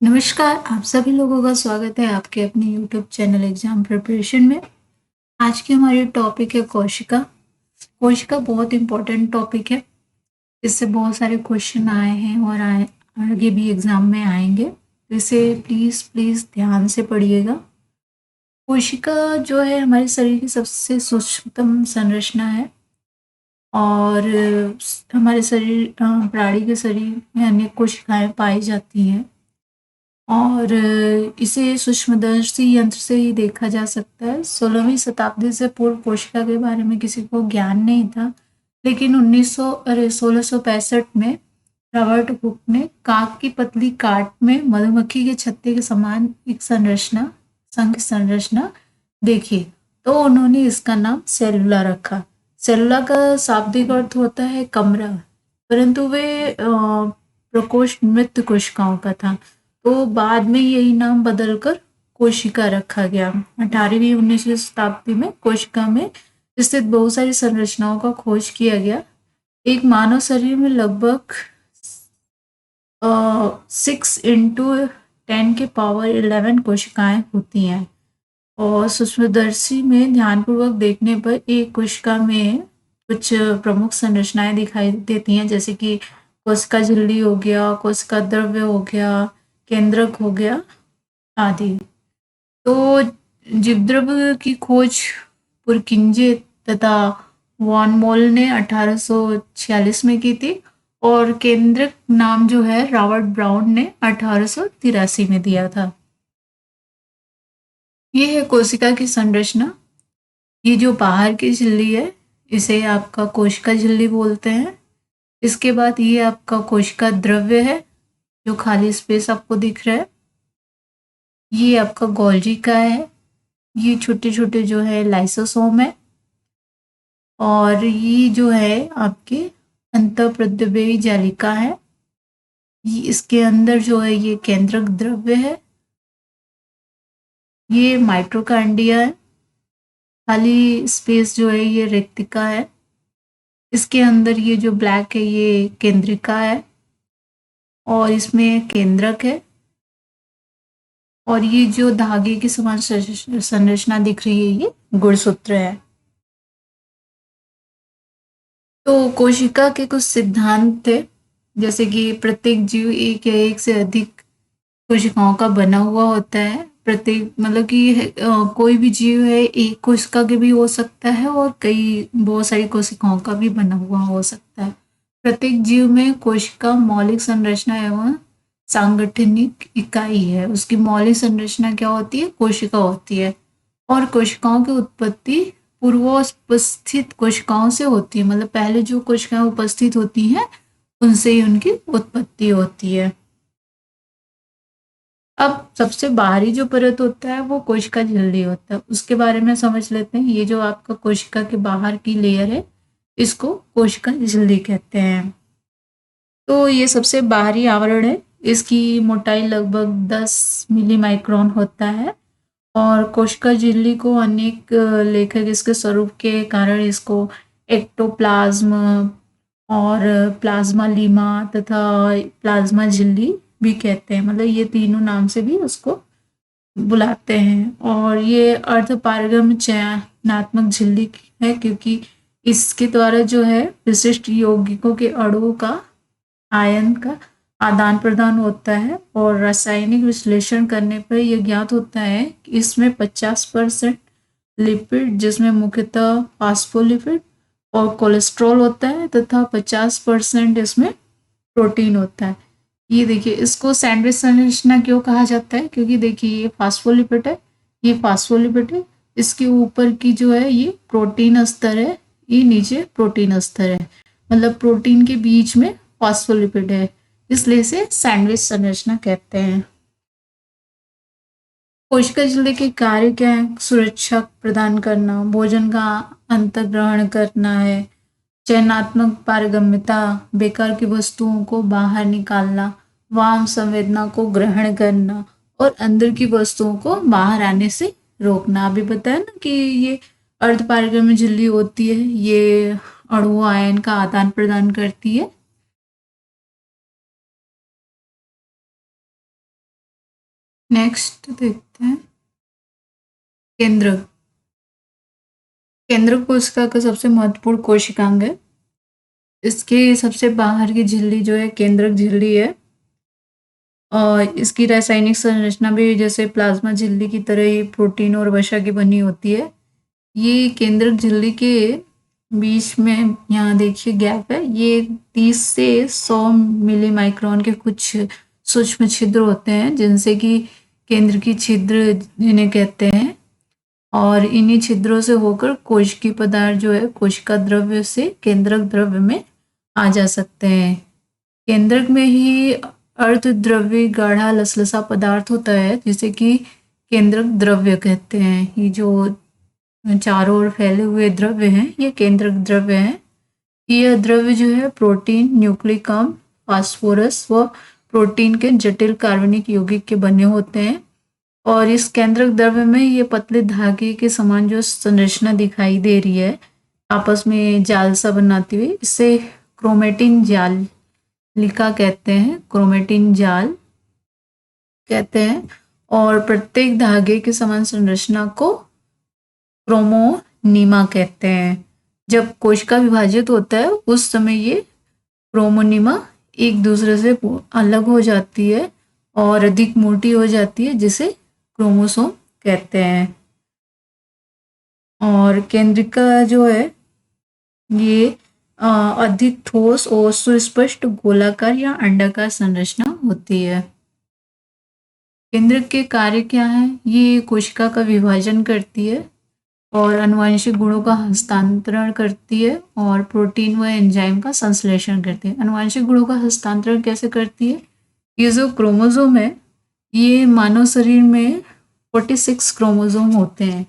नमस्कार, आप सभी लोगों का स्वागत है आपके अपने यूट्यूब चैनल एग्जाम प्रिपरेशन में। आज की हमारी टॉपिक है कोशिका। कोशिका बहुत इम्पोर्टेंट टॉपिक है। इससे बहुत सारे क्वेश्चन आए हैं और आगे भी एग्जाम में आएंगे, तो इसे प्लीज़ प्लीज़ ध्यान से पढ़िएगा। कोशिका जो है हमारे शरीर की सबसे सूक्ष्मतम संरचना है और हमारे शरीर प्राणी के शरीर में अनेक कोशिकाएं पाई जाती हैं और इसे सूक्ष्मदर्शी यंत्र से ही देखा जा सकता है। 16वीं शताब्दी से पूर्व कोशिका के बारे में किसी को ज्ञान नहीं था, लेकिन 1665 में रॉबर्ट हुक ने काक की पतली काट में मधुमक्खी के छत्ते के समान एक संघ संरचना देखी, तो उन्होंने इसका नाम सेलुला रखा। सेलुला का शाब्दिक अर्थ होता है कमरा, परंतु वे प्रकोष्ठ मृत कोशिकाओं का था, तो बाद में यही नाम बदलकर कोशिका रखा गया। 18वीं 19वीं शताब्दी में कोशिका में स्थित बहुत सारी संरचनाओं का खोज किया गया। एक मानव शरीर में लगभग 6 × 10⁻11 कोशिकाएं होती हैं और सूक्ष्मदर्शी में ध्यानपूर्वक देखने पर एक कोशिका में कुछ प्रमुख संरचनाएं दिखाई देती हैं, जैसे कि कोशिका झिल्ली हो गया, कोशिका द्रव्य हो गया, केंद्रक हो गया आदि। तो जीवद्रव्य की खोज पुरकिंजे तथा वॉन मोल ने 1846 में की थी और केंद्रक नाम जो है रॉबर्ट ब्राउन ने 1883 में दिया था। ये है कोशिका की संरचना। ये जो बाहर की झिल्ली है इसे आपका कोशिका झिल्ली बोलते हैं। इसके बाद ये आपका कोशिका द्रव्य है जो खाली स्पेस आपको दिख रहा है। ये आपका गोल्जी का है। ये छोटे छोटे जो है लाइसोसोम है और ये जो है आपके अंतःप्रद्रव्यी जालिका है। ये इसके अंदर जो है ये केंद्रक द्रव्य है। ये माइटोकॉन्ड्रिया है। खाली स्पेस जो है ये रेक्टिका है। इसके अंदर ये जो ब्लैक है ये केंद्रिका है और इसमें केंद्रक है और ये जो धागे की समान संरचना दिख रही है ये गुणसूत्र है। तो कोशिका के कुछ सिद्धांत थे, जैसे कि प्रत्येक जीव एक या एक से अधिक कोशिकाओं का बना हुआ होता है। प्रत्येक मतलब कि कोई भी जीव है एक कोशिका के भी हो सकता है और कई बहुत सारी कोशिकाओं का भी बना हुआ हो सकता है। प्रत्येक जीव में कोशिका मौलिक संरचना एवं सांगठनिक इकाई है। उसकी मौलिक संरचना क्या होती है? कोशिका होती है और कोशिकाओं की उत्पत्ति पूर्वोपस्थित कोशिकाओं से होती है, मतलब पहले जो कोशिकाएं उपस्थित होती हैं उनसे ही उनकी उत्पत्ति होती है। अब सबसे बाहरी जो परत होता है वो कोशिका झिल्ली होता है, उसके बारे में समझ लेते हैं। ये जो आपका कोशिका के बाहर की लेयर है इसको कोशिका झिल्ली कहते हैं। तो ये सबसे बाहरी आवरण है। इसकी मोटाई लगभग 10 मिली माइक्रोन होता है और कोशिका झिल्ली को अनेक लेखक इसके स्वरूप के कारण इसको एक्टोप्लाज्म और प्लाज्मा लीमा तथा प्लाज्मा झिल्ली भी कहते हैं, मतलब ये तीनों नाम से भी उसको बुलाते हैं। और ये अर्धपारगम्य चयनात्मक झिल्ली है क्योंकि इसके द्वारा जो है विशिष्ट यौगिकों के अणुओं का आयन का आदान प्रदान होता है और रासायनिक विश्लेषण करने पर यह ज्ञात होता है कि इसमें 50% लिपिड, जिसमें मुख्यतः फास्फोलिपिड और कोलेस्ट्रॉल होता है, तथा 50% इसमें प्रोटीन होता है। ये देखिए, इसको सैंडविच संरचना क्यों कहा जाता है? क्योंकि देखिए ये फास्फोलिपिड है, ये फास्फोलिपिड है, इसके ऊपर की जो है ये प्रोटीन स्तर है, ये नीचे प्रोटीन स्तर है, मतलब प्रोटीन के बीच में फास्फोलिपिड है, इसलिए इसे सैंडविच संरचना कहते हैं। कोशिका झिल्ली के कार्य क्या है? सुरक्षा प्रदान करना, भोजन का अंतर्ग्रहण करना है, चयनात्मक पारगम्यता, बेकार की वस्तुओं को बाहर निकालना, वाम संवेदना को ग्रहण करना और अंदर की वस्तुओं को बाहर आने से रोकना। अभी बताया ना कि ये अर्धपारगम्य झिल्ली होती है, ये अणु आयन का आदान प्रदान करती है। नेक्स्ट देखते हैं केंद्रक। केंद्रक कोशिका का सबसे महत्वपूर्ण कोशिकांग है। इसके सबसे बाहर की झिल्ली जो है केंद्रक झिल्ली है, और इसकी रासायनिक संरचना भी जैसे प्लाज्मा झिल्ली की तरह ही प्रोटीन और वसा की बनी होती है। ये केंद्रक झिल्ली के बीच में यहाँ देखिए गैप है, ये 30 से 100 मिली माइक्रोन के कुछ सूक्ष्म छिद्र होते हैं, जिनसे कि केंद्र की छिद्र जिन्हें कहते हैं, और इन्हीं छिद्रों से होकर कोशिकीय पदार्थ जो है कोशिका द्रव्य से केंद्रक द्रव्य में आ जा सकते हैं। केंद्रक में ही अर्धद्रव्य गाढ़ा लसलसा पदार्थ होता है, जिसे कि केंद्रक द्रव्य कहते हैं। ये जो चारों ओर फैले हुए द्रव्य हैं ये केंद्रक द्रव्य हैं। यह द्रव्य जो है प्रोटीन, न्यूक्लिक अम्ल, फास्फोरस व प्रोटीन के जटिल कार्बनिक यौगिक के बने होते हैं। और इस केंद्रक द्रव्य में ये पतले धागे के समान जो संरचना दिखाई दे रही है आपस में जाल सा बनाती हुई, इसे क्रोमेटिन जाल लिका कहते हैं, क्रोमेटिन जाल कहते हैं। और प्रत्येक धागे के समान संरचना को क्रोमोनीमा कहते हैं। जब कोशिका विभाजित होता है उस समय ये क्रोमोनीमा एक दूसरे से अलग हो जाती है और अधिक मोटी हो जाती है, जिसे क्रोमोसोम कहते हैं। और केंद्रिका जो है ये अधिक ठोस और सुस्पष्ट गोलाकार या अंडाकार संरचना होती है। केंद्रक के कार्य क्या है? ये कोशिका का विभाजन करती है और आनुवंशिक गुणों का हस्तांतरण करती है और प्रोटीन व एंजाइम का संश्लेषण करती है। आनुवंशिक गुणों का हस्तांतरण कैसे करती है? ये जो क्रोमोसोम है ये मानव शरीर में 46 क्रोमोसोम होते हैं,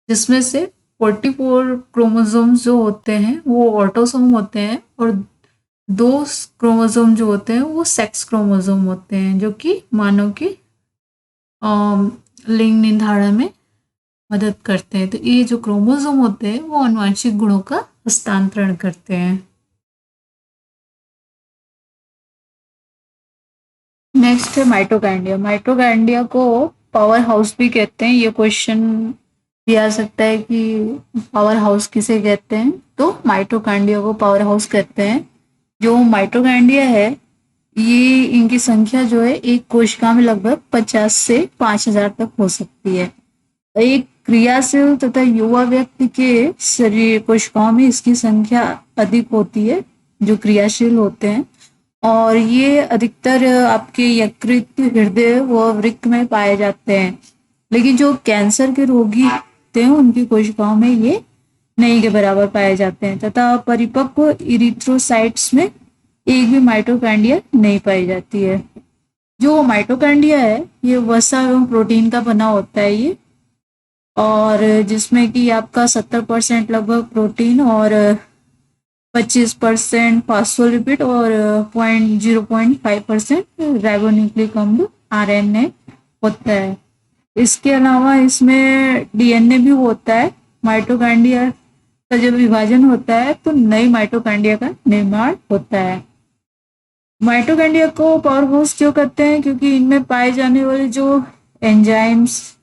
जिसमें से 44 क्रोमोसोम जो होते हैं वो ऑटोसोम होते हैं और 2 क्रोमोसोम जो होते हैं वो सेक्स क्रोमोसोम होते हैं, जो कि मानव की लिंग निर्धारण में मदद करते हैं। तो ये जो क्रोमोसोम होते हैं वो आनुवंशिक गुणों का हस्तांतरण करते हैं। नेक्स्ट है माइटोकॉन्ड्रिया। माइटोकॉन्ड्रिया को पावर हाउस भी कहते हैं। ये क्वेश्चन भी आ सकता है कि पावर हाउस किसे कहते हैं, तो माइटोकॉन्ड्रिया को पावर हाउस कहते हैं। जो माइटोकॉन्ड्रिया है ये इनकी संख्या जो है एक कोशिका में लगभग 50 से 5000 तक हो सकती है। एक क्रियाशील तथा युवा व्यक्ति के शरीर कोशिकाओं में इसकी संख्या अधिक होती है, जो क्रियाशील होते हैं, और ये अधिकतर आपके यकृत, हृदय व वृक्क में पाए जाते हैं। लेकिन जो कैंसर के रोगी होते हैं उनकी कोशिकाओं में ये नहीं के बराबर पाए जाते हैं, तथा परिपक्व इरिथ्रोसाइट्स में एक भी माइटोकॉन्ड्रिया नहीं पाई जाती है। जो माइटोकॉन्ड्रिया है ये वसा एवं प्रोटीन का बना होता है ये, और जिसमें कि आपका 70% लगभग प्रोटीन और 25% फॉस्फोलिपिड और 0.5% राइबोन्यूक्लिक अम्ल RNA होता है। इसके अलावा इसमें DNA भी होता है। माइटोकॉन्ड्रिया का जब विभाजन होता है तो नई माइटोकॉन्ड्रिया का निर्माण होता है। माइटोकॉन्ड्रिया को पावर हाउस क्यों कहते हैं? क्योंकि इनमें पाए जाने वाले जो एंजाइम्स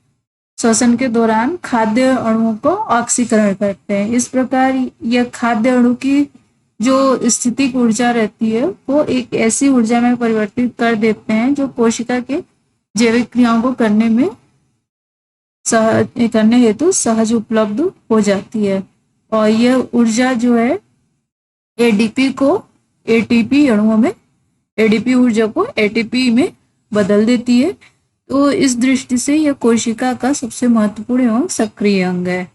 श्वसन के दौरान खाद्य अणुओं को ऑक्सीकरण करते हैं। इस प्रकार यह खाद्य अणु की जो स्थितिक ऊर्जा रहती है वो एक ऐसी ऊर्जा में परिवर्तित कर देते हैं जो कोशिका के जैविक क्रियाओं को करने हेतु सहज उपलब्ध हो जाती है। और यह ऊर्जा जो है एडीपी को एटीपी अणुओं में, एडीपी ऊर्जा को एटीपी में बदल देती है। तो इस दृष्टि से यह कोशिका का सबसे महत्वपूर्ण एवं सक्रिय अंग है।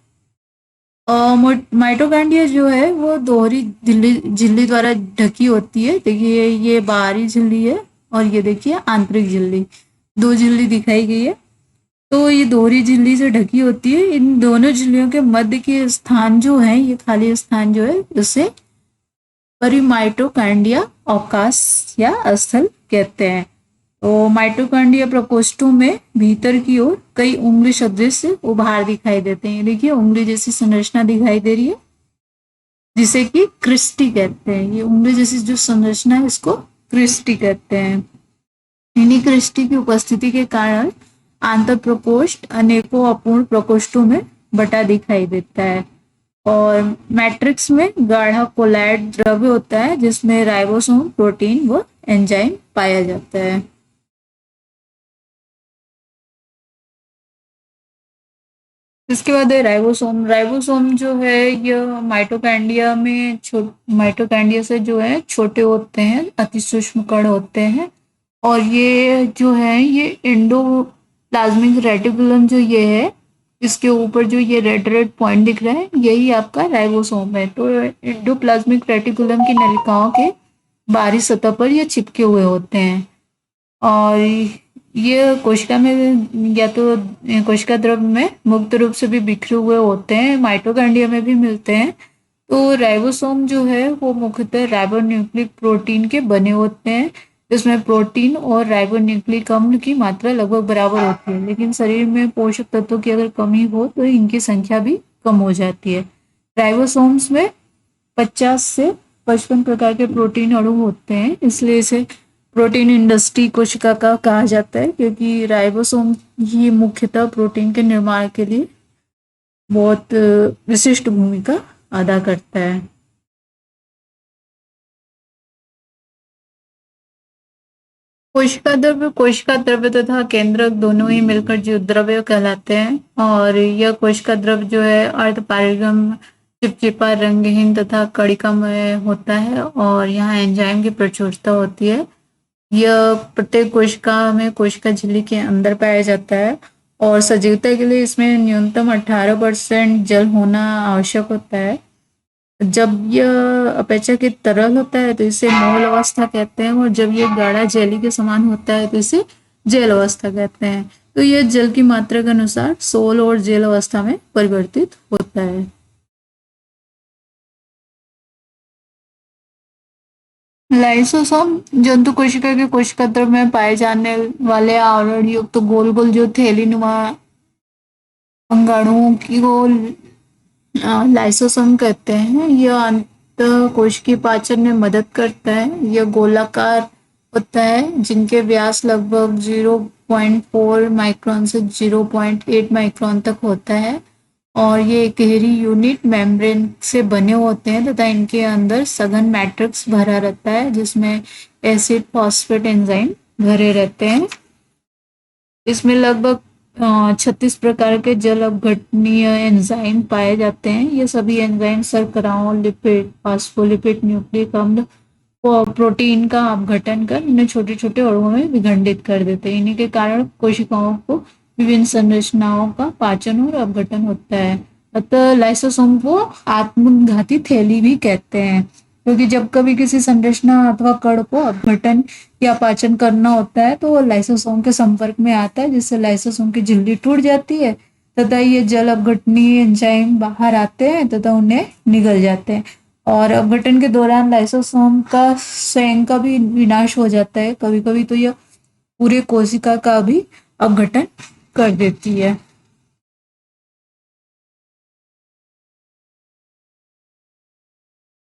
माइटोकॉन्ड्रिया जो है वो दोहरी झिल्ली द्वारा ढकी होती है। देखिए ये बाहरी झिल्ली है और ये देखिए आंतरिक झिल्ली, 2 झिल्ली दिखाई गई है। तो ये दोहरी झिल्ली से ढकी होती है। इन दोनों झिल्लियों के मध्य के स्थान जो है, ये खाली स्थान जो है उसे परिमाइटोकॉन्ड्रिया अवकाश या स्थल कहते हैं। तो माइटोकॉन्ड्रिया प्रकोष्ठों में भीतर की ओर कई उंगली सदृश उभार दिखाई देते हैं। देखिए उंगली जैसी संरचना दिखाई दे रही है, जिसे कि क्रिस्टी कहते हैं। ये उंगली जैसी जो संरचना है इसको क्रिस्टी कहते हैं। इन्हीं क्रिस्टी की उपस्थिति के कारण आंतर प्रकोष्ठ अनेकों अपूर्ण प्रकोष्ठों में बटा दिखाई देता है। और मैट्रिक्स में गाढ़ा कोलॉइड द्रव्य होता है जिसमें राइबोसोम प्रोटीन व एंजाइम पाया जाता है। इसके बाद है राइबोसोम। राइबोसोम जो है यह माइटोकॉन्ड्रिया में माइटोकॉन्ड्रिया से जो है छोटे होते हैं, अति सूक्ष्म कण होते हैं। और ये जो है ये एंडोप्लाज्मिक रेटिकुलम जो ये है, इसके ऊपर जो ये रेड रेड पॉइंट दिख रहा है यही आपका राइबोसोम है। तो एंडोप्लाज्मिक रेटिकुलम की नलिकाओं के बाहरी सतह पर ये चिपके हुए होते हैं। और ये कोशिका में या तो कोशिका द्रव में मुक्त रूप से भी बिखरे हुए होते हैं, माइटोकॉन्ड्रिया में भी मिलते हैं। तो राइबोसोम जो है वो मुख्यतः राइबोन्यूक्लिक प्रोटीन के बने होते हैं। इसमें प्रोटीन और राइबोन्यूक्लिक अम्ल की मात्रा लगभग बराबर होती है, लेकिन शरीर में पोषक तत्वों की अगर कमी हो तो इनकी संख्या भी कम हो जाती है। राइबोसोम्स में 50 से 55 प्रकार के प्रोटीन अणु होते हैं, इसलिए इसे प्रोटीन इंडस्ट्री कोशिका का कहा जाता है, क्योंकि राइबोसोम ही मुख्यतः प्रोटीन के निर्माण के लिए बहुत विशिष्ट भूमिका अदा करता है। कोशिका द्रव्य तथा केंद्रक दोनों ही मिलकर जो द्रव्य कहलाते हैं। और यह कोशिका द्रव्य जो है अर्ध पारगम, चिपचिपा, रंगहीन तथा कणिकामय होता है और यहाँ एंजाइम की प्रचुरता होती है। यह प्रत्येक कोशिका में कोशिका झिल्ली के अंदर पाया जाता है और सजीवता के लिए इसमें न्यूनतम 18% जल होना आवश्यक होता है। जब यह अपेक्षाकृत तरल होता है तो इसे मोल अवस्था कहते हैं, और जब यह गाढ़ा जेली के समान होता है तो इसे जेल अवस्था कहते हैं। तो यह जल की मात्रा के अनुसार सोल और जेल अवस्था में परिवर्तित होता है। लाइसोसोम जंतु कोशिका के कोशिका द्रव में पाए जाने वाले आवरण युक्त तो गोल गोल जो थैली नुमा अंगाणुओं की को लाइसोसोम कहते हैं। यह अंतः कोशिकीय पाचन में मदद करता है। यह गोलाकार होता है जिनके व्यास लगभग 0.4 माइक्रोन से 0.8 माइक्रोन तक होता है और ये गहरी यूनिट मेम्ब्रेन से बने होते हैं तथा इनके अंदर सघन मैट्रिक्स भरा रहता है जिसमें एसिड फॉस्फेट एंजाइम भरे रहते हैं। इसमें लगभग 36 प्रकार के जल अपघटनीय एंजाइम पाए जाते हैं। ये सभी एंजाइम शर्कराओं, लिपिड, फॉस्फोलिपिड, न्यूक्लिक अम्ल वो प्रोटीन का अपघटन कर इन्हें छोटे छोटे अणुओं में विखंडित कर देते हैं। इन्हीं के कारण कोशिकाओं को विभिन्न संरचनाओं का पाचन और अपघटन होता है। अतः लाइसोसोम को आत्मघाती थैली भी कहते हैं, क्योंकि जब कभी किसी संरचना अथवा कण को अपघटन या पाचन करना होता है तो वो लाइसोसोम के संपर्क में आता है, जिससे लाइसोसोम की झिल्ली टूट जाती है तथा ये जल अपघटनीय एंजाइम बाहर आते हैं तथा उन्हें निगल जाते हैं। और अपघटन के दौरान लाइसोसोम का स्वयं का भी विनाश हो जाता है। कभी कभी तो यह पूरे कोशिका का भी अपघटन कर देती है।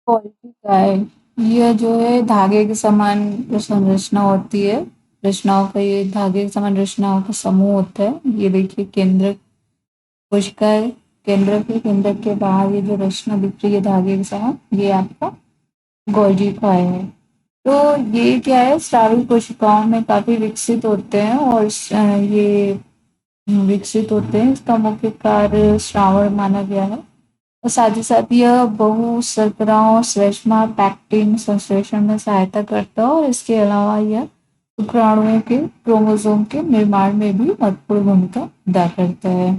क्वालिटी का है, यह जो है धागे के समान जो संरचना होती है, रचनाओं का ये धागे के समान रचनाओं का समूह होता है। ये देखिए केंद्र कोशिका है, केंद्र के बाहर ये जो रचना दिख रही है धागे के समान, ये आपका गोल्जी फाई है। तो ये क्या है, स्रावी कोशिकाओं में काफी विकसित होते हैं और ये विकसित होते हैं। इसका मुख्य कार्य श्रावण माना गया है और साथ ही साथ यह बहु शर्कराओं श्लेष्मा पैक्टिन संश्लेषण में सहायता करता है और इसके अलावा यह शुक्राणुओं के क्रोमोसोम के निर्माण में भी महत्वपूर्ण भूमिका अदा करता है।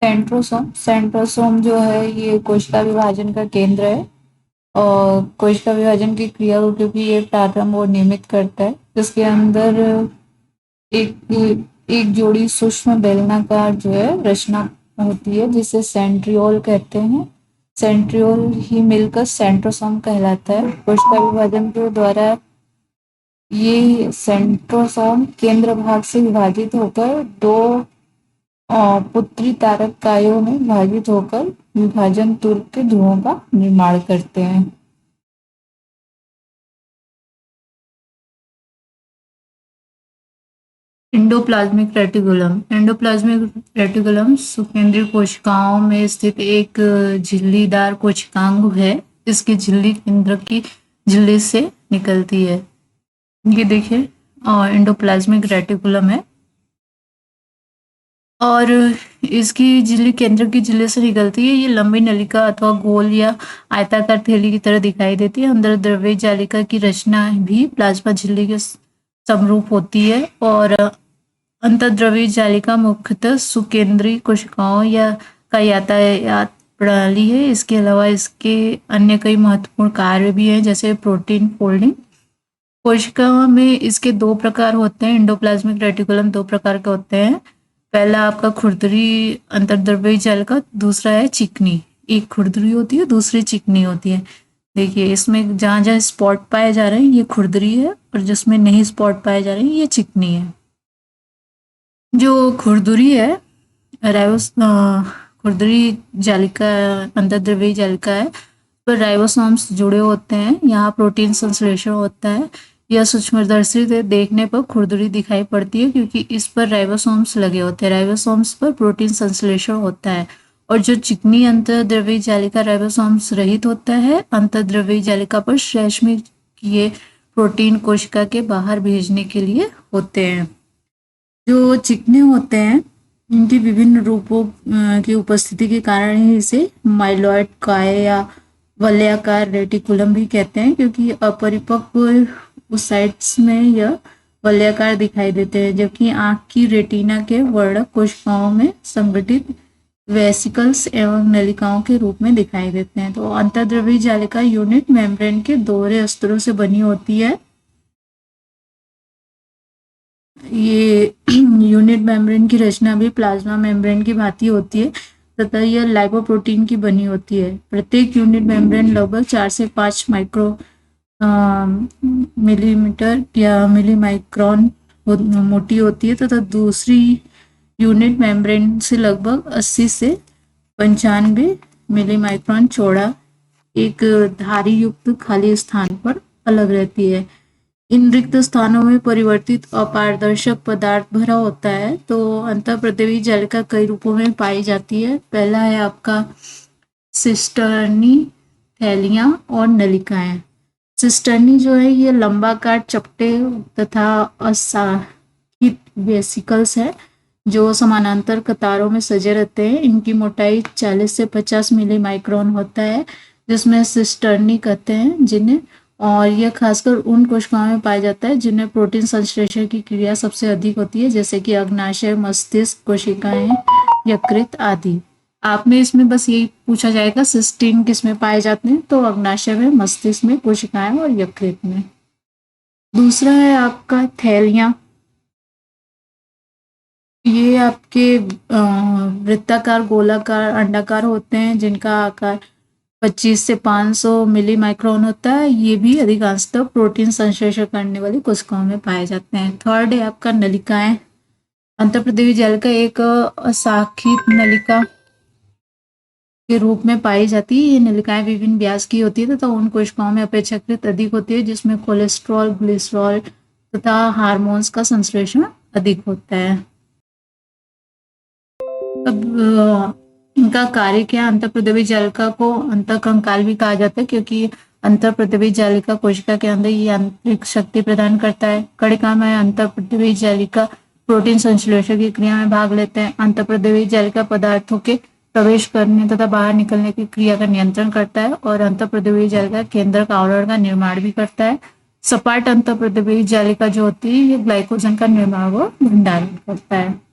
सेंट्रोसोम जो है ये कोशिका विभाजन का केंद्र है और कोशिका विभाजन की क्रिया को क्योंकि ये प्रारंभ और नियमित करता है, जिसके अंदर एक एक जोड़ी सूक्ष्म बेलनाकार जो है रचना होती है जिसे सेंट्रियोल कहते हैं। सेंट्रियोल ही मिलकर सेंट्रोसोम कहलाता है। कोशिका विभाजन के द्वारा ये सेंट्रोसोम केंद्र भाग से विभाजित होकर दो पुत्री तारक कायों में विभाजित होकर विभाजन तुर्क के ध्रुवों का निर्माण करते हैं। एंडोप्लाज्मिक रेटिकुलम सुकेंद्रीय कोशिकाओं में स्थित एक झिल्लीदार कोशिकांग है। इसकी झिल्ली केंद्र की झिल्ली से निकलती है। ये देखिए एंडोप्लाज्मिक रेटिकुलम है और इसकी झिल्ली केंद्र की झिल्ली से निकलती है। ये लंबी नलिका अथवा गोल या आयताकार थैली की तरह दिखाई देती है। अंदर द्रव्य जालिका की रचना भी प्लाज्मा झिल्ली के समरूप होती है और अंतर्द्रव्य जालिका मुख्यतः सुकेंद्रीय कोशिकाओं या का यातायात प्रणाली है। इसके अलावा इसके अन्य कई महत्वपूर्ण कार्य भी हैं, जैसे प्रोटीन फोल्डिंग। कोशिका में इसके दो प्रकार होते हैं। एंडोप्लाज्मिक रेटिकुलम दो प्रकार के होते हैं। पहला आपका खुरदरी अंतर्द्रव्य जालिका, दूसरा है चिकनी। एक खुरदरी होती है, दूसरी चिकनी होती है। देखिए इसमें जहाँ जहाँ स्पॉट पाए जा रहे हैं ये खुरदरी है और जिसमें नहीं स्पॉट पाए जा रहे हैं ये चिकनी है। जो खुरदरी है खुरदरी जालिका अंतर्द्रव्यी जालिका है पर राइबोसोम्स जुड़े होते हैं। यहाँ प्रोटीन संश्लेषण होता है। यह सूक्ष्मदर्शी से देखने पर खुरदरी दिखाई पड़ती है क्योंकि इस पर राइबोसोम्स लगे होते हैं। राइबोसोम्स पर प्रोटीन संश्लेषण होता है। और जो चिकनी अंतर्द्रव्यी जालिका राइबोसोम्स रहित होता है। अंतर्द्रव्यी जालिका पर श्लेष्मिक किए प्रोटीन कोशिका के बाहर भेजने के लिए होते हैं। जो चिकने होते हैं इनकी विभिन्न रूपों की उपस्थिति के कारण ही इसे माइलॉइड काय या वलयाकार रेटिकुलम भी कहते हैं, क्योंकि अपरिपक्व साइट्स में यह वलयाकार दिखाई देते हैं, जबकि आंख की रेटिना के वर्णक कोशिकाओं में संगठित वेसिकल्स एवं नलिकाओं के रूप में दिखाई देते हैं। तो अंतर्द्रव्यी जालिका यूनिट मेम्ब्रेन के दोहरे स्तरों से बनी होती है। ये यूनिट मेम्ब्रेन की रचना भी प्लाज्मा मेम्ब्रेन की भांति होती है तथा यह लाइपोप्रोटीन की बनी होती है। प्रत्येक यूनिट मेम्ब्रेन लगभग 4 से 5 माइक्रो मिलीमीटर या मिलीमाइक्रोन मोटी होती है तथा दूसरी यूनिट मेम्ब्रेन से लगभग 80 से 95 मिलीमाइक्रोन चौड़ा एक धारी युक्त खाली स्थान पर अलग रहती है। इन रिक्त स्थानों में परिवर्तित अपारदर्शक पदार्थ भरा होता है। तो अंतःप्रदेवी जालिका कई रूपों में पाई जाती है। पहला है आपका सिस्टर्नी, थैलियां और नलिकाएं। सिस्टर्नी जो है ये लंबाकार चपटे तथा असाखित वेसिकल्स है जो समानांतर कतारों में सजे रहते हैं। इनकी मोटाई 40 से 50 मिली माइक्रोन होता है, जिसमें सिस्टर्नी कहते हैं जिन्हें, और यह खासकर उन कोशिकाओं में पाया जाता है जिनमें प्रोटीन संश्लेषण की क्रिया सबसे अधिक होती है, जैसे कि अग्नाशय, मस्तिष्क कोशिकाएं, यकृत आदि। आप में इसमें बस यही पूछा जाएगा सिस्टीन किसमें पाए जाते हैं, तो अग्नाशय में, मस्तिष्क में कोशिकाएं और यकृत में। दूसरा है आपका थैलियां। ये आपके वृत्ताकार, गोलाकार, अंडाकार होते हैं जिनका आकार 25 से 500 मिली माइक्रोन होता है। ये भी अधिकांशतः प्रोटीन संश्लेषण करने वाली कोशिकाओं में पाए जाते हैं। थर्ड है आपका नलिकाएं। अंतःप्रदेवी जालिका एक अशाखित नलिका के रूप में पाई जाती है। ये नलिकाएं विभिन्न व्यास की होती है तथा उन कोशिकाओं में अपेक्षाकृत अधिक होती है जिसमें कोलेस्ट्रॉल, ग्लिसरॉल तथा हार्मोन्स का संश्लेषण अधिक होता है। अब इनका कार्य क्या? अंतःप्रदेवी जालिका को अंतःकंकाल भी कहा जाता है क्योंकि अंतःप्रदेवी जालिका कोशिका के अंदर ये आंतरिक शक्ति प्रदान करता है। कणिका में अंतःप्रदेवी जालिका प्रोटीन संश्लेषण की क्रिया में भाग लेते हैं। अंतःप्रदेवी जालिका पदार्थों के प्रवेश करने तथा बाहर निकलने की क्रिया का नियंत्रण करता है और अंतःप्रदेवी जालिका केंद्रक आवरण का निर्माण भी करता है। सपाट अंतःप्रदेवी जालिका जो होती है ये ग्लाइकोजन का निर्माण व भंडारण करता है।